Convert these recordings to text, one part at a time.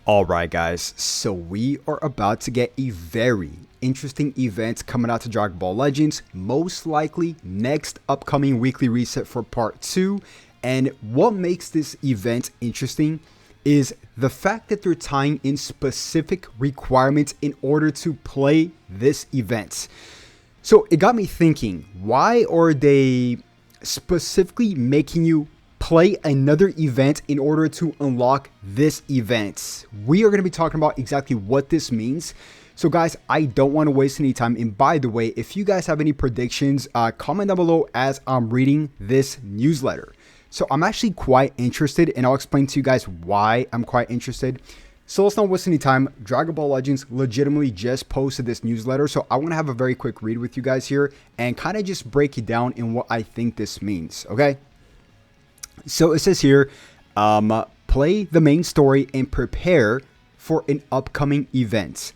Alright guys, so we are about to get a very interesting event coming out to Dragon Ball Legends, most likely next upcoming weekly reset for part 2. And what makes this event interesting is the fact that they're tying in specific requirements in order to play this event. So it got me thinking, why are they specifically making you play another event in order to unlock this event? We are going to be talking about exactly what this means. So guys, I don't want to waste any time. And by the way, if you guys have any predictions, comment down below as I'm reading this newsletter. So I'm actually quite interested, and I'll explain to you guys why I'm quite interested. So let's not waste any time. Dragon Ball Legends legitimately just posted this newsletter, so I want to have a very quick read with you guys here and kind of just break it down in what I think this means, okay? So it says here, play the main story and prepare for an upcoming event.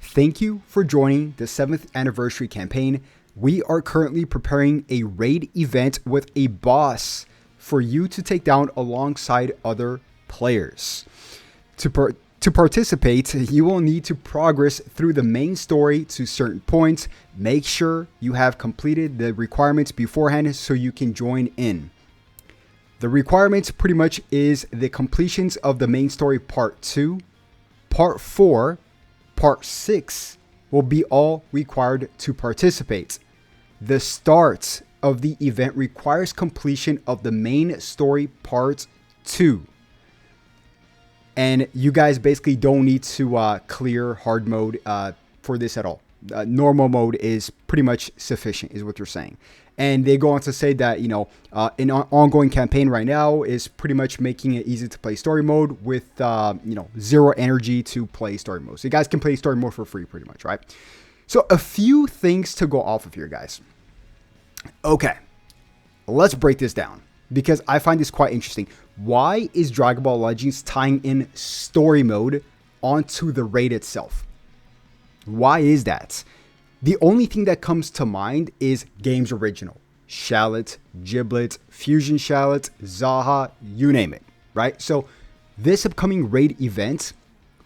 Thank you for joining the 7th anniversary campaign. We are currently preparing a raid event with a boss for you to take down alongside other players. To participate, you will need to progress through the main story to certain points. Make sure you have completed the requirements beforehand so you can join in. The requirements pretty much is the completions of the main story part 2, part 4, part 6 will be all required to participate. The start of the event requires completion of the main story part 2. And you guys basically don't need to clear hard mode for this at all. Normal mode is pretty much sufficient, is what they're saying. And they go on to say that, you know, an ongoing campaign right now is pretty much making it easy to play story mode with, you know, zero energy to play story mode. So you guys can play story mode for free pretty much, right? So a few things to go off of here, guys. Okay, let's break this down because I find this quite interesting. Why is Dragon Ball Legends tying in story mode onto the raid itself? Why is that? The only thing that comes to mind is Games Original, Shallot, Giblet, Fusion Shallot, Zaha, you name it, right? So this upcoming raid event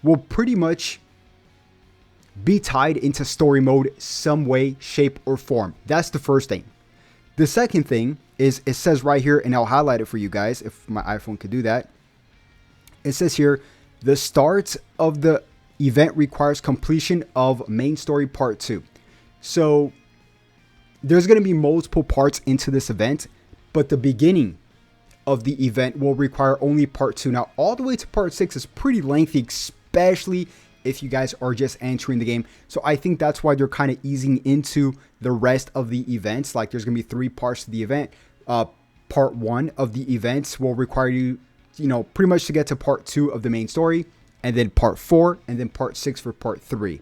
will pretty much be tied into story mode some way, shape, or form. That's the first thing. The second thing is it says right here, and I'll highlight it for you guys if my iPhone could do that. It says here, the start of the event requires completion of main story part 2. So there's going to be multiple parts into this event, but the beginning of the event will require only part 2. Now, all the way to part 6 is pretty lengthy, especially if you guys are just entering the game. So I think that's why they're kind of easing into the rest of the events. Like there's going to be 3 parts to the event. Part 1 of the events will require you, pretty much to get to part 2 of the main story, and then part 4, and then part 6 for part 3.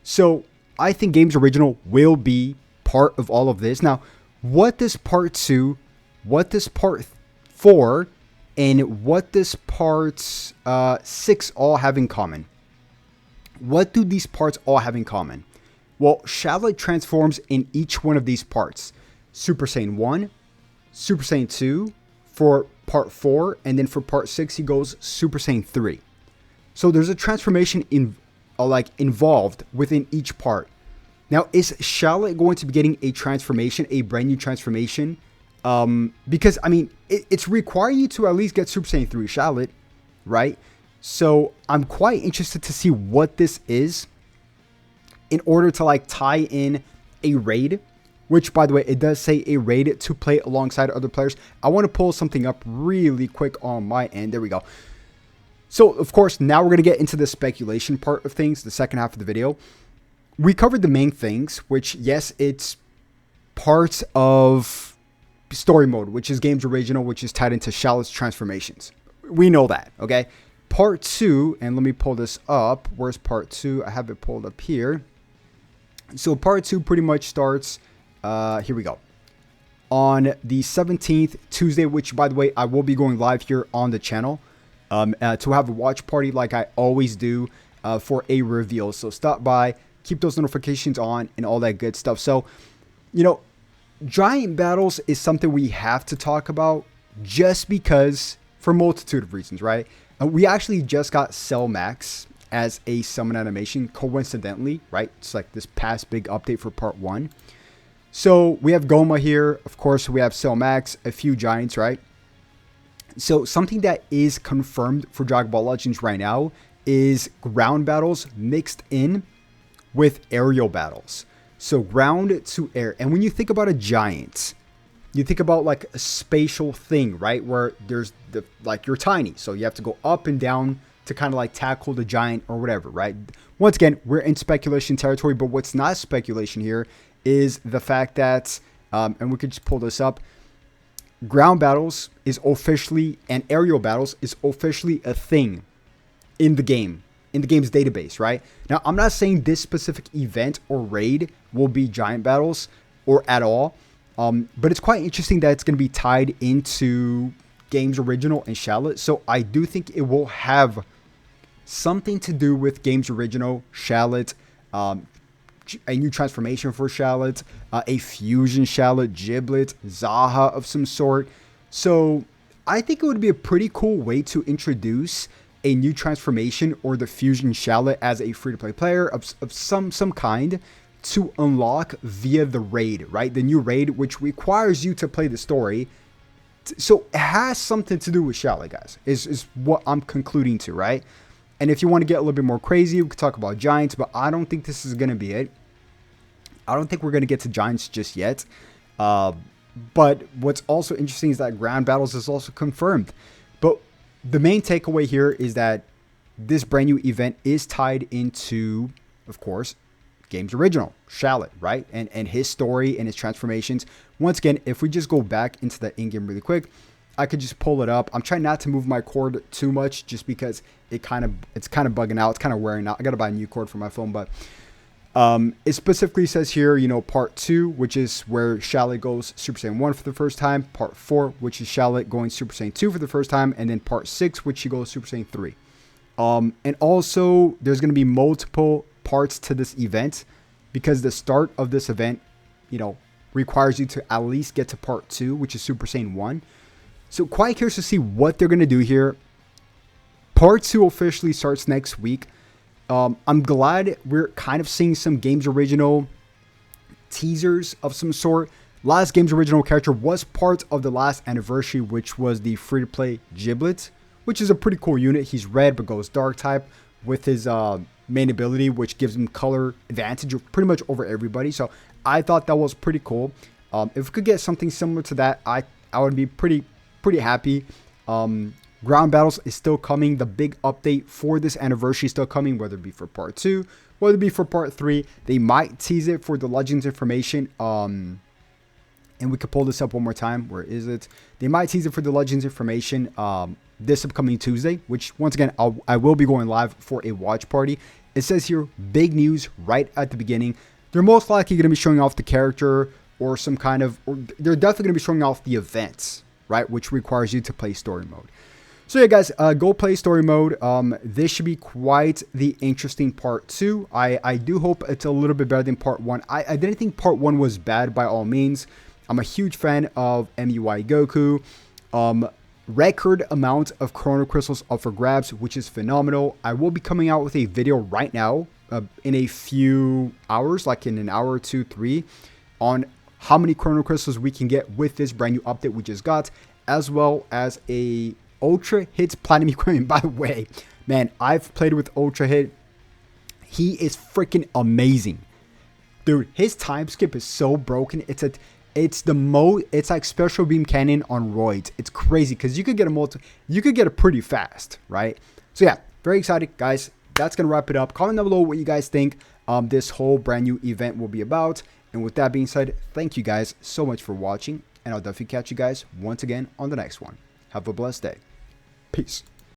So I think Games Original will be part of all of this. Now, what does part 2, what does part 4, and what does part 6 all have in common? What do these parts all have in common? Well, SHALLOT transforms in each one of these parts. Super Saiyan 1, Super Saiyan 2 for part 4, and then for part 6 he goes Super Saiyan 3. So there's a transformation involved within each part. Now, is SHALLOT going to be getting a transformation, a brand new transformation? Because, I mean, it's requiring you to at least get Super Saiyan 3 SHALLOT, right? So I'm quite interested to see what this is in order to tie in a raid, which, by the way, it does say a raid to play alongside other players. I want to pull something up really quick on my end. There we go. So, of course, now we're going to get into the speculation part of things, the second half of the video. We covered the main things, which, yes, it's parts of story mode, which is Games Original, which is tied into SHALLOT's transformations. We know that, okay? Part 2, and let me pull this up. Where's part 2? I have it pulled up here. So part 2 pretty much starts, here we go, on the 17th, Tuesday, which, by the way, I will be going live here on the channel to have a watch party like I always do for a reveal. So stop by, keep those notifications on, and all that good stuff. So, giant battles is something we have to talk about just because, for a multitude of reasons, right? We actually just got Cell Max as a summon animation, coincidentally, right? It's like this past big update for part 1. So we have Goma here. Of course, we have Cell Max, a few giants, right? So something that is confirmed for Dragon Ball Legends right now is ground battles mixed in with aerial battles. So ground to air. And when you think about a giant, you think about like a spatial thing, right? Where there's like you're tiny. So you have to go up and down to kind of like tackle the giant or whatever, right? Once again, we're in speculation territory, but what's not speculation here is the fact that, and we could just pull this up, ground battles is officially, and aerial battles is officially a thing in the game, in the game's database, right? Now, I'm not saying this specific event or raid will be giant battles or at all, but it's quite interesting that it's going to be tied into Games Original and SHALLOT. So I do think it will have something to do with Games Original, SHALLOT, a new transformation for SHALLOT, a fusion SHALLOT, Giblet, Zaha of some sort. So I think it would be a pretty cool way to introduce a new transformation or the fusion SHALLOT as a free-to-play player of some kind to unlock via the raid, right? The new raid, which requires you to play the story. So it has something to do with SHALLOT, guys, is what I'm concluding to, right? And if you want to get a little bit more crazy, we could talk about giants, but I don't think this is going to be it. I don't think we're going to get to giants just yet. But what's also interesting is that ground battles is also confirmed. But the main takeaway here is that this brand new event is tied into, of course, Games Original, SHALLOT, right? And his story and his transformations. Once again, if we just go back into the in-game really quick, I could just pull it up. I'm trying not to move my cord too much just because it's kind of bugging out. It's kind of wearing out. I got to buy a new cord for my phone, but it specifically says here, you know, part 2, which is where SHALLOT goes Super Saiyan 1 for the first time, part 4, which is SHALLOT going Super Saiyan 2 for the first time, and then part 6, which he goes Super Saiyan 3. And also there's going to be multiple parts to this event because the start of this event, you know, requires you to at least get to part 2, which is Super Saiyan 1. So quite curious to see what they're going to do here. Part 2 officially starts next week. I'm glad we're kind of seeing some Games Original teasers of some sort. Last Games Original character was part of the last anniversary, which was the free-to-play Giblet, which is a pretty cool unit. He's red but goes dark type with his main ability, which gives him color advantage pretty much over everybody. So I thought that was pretty cool. If we could get something similar to that, I would be pretty happy. Ground battles is still coming. The big update for this anniversary is still coming, whether it be for part 2, whether it be for part 3. They might tease it for the Legends information. And we could pull this up one more time. Where is it? They might tease it for the Legends information this upcoming Tuesday, which once again, I will be going live for a watch party. It says here, big news right at the beginning. They're most likely going to be showing off the character or some kind of, or they're definitely going to be showing off the events, right? Which requires you to play story mode. So yeah, guys, go play story mode. This should be quite the interesting part 2. I do hope it's a little bit better than part 1. I didn't think part 1 was bad by all means. I'm a huge fan of MUI Goku. Record amount of Chrono Crystals up for grabs, which is phenomenal. I will be coming out with a video right now in a few hours, like in an hour or 2, 3, on how many Chrono Crystals we can get with this brand new update we just got, as well as a Ultra Hit's Platinum equipment. By the way, man, I've played with Ultra Hit. He is freaking amazing. Dude, his time skip is so broken. It's like Special Beam Cannon on roids. It's crazy because you could get it pretty fast, right? So yeah, very excited, guys. That's gonna wrap it up. Comment down below what you guys think this whole brand new event will be about. And with that being said, thank you guys so much for watching, and I'll definitely catch you guys once again on the next one. Have a blessed day. Peace.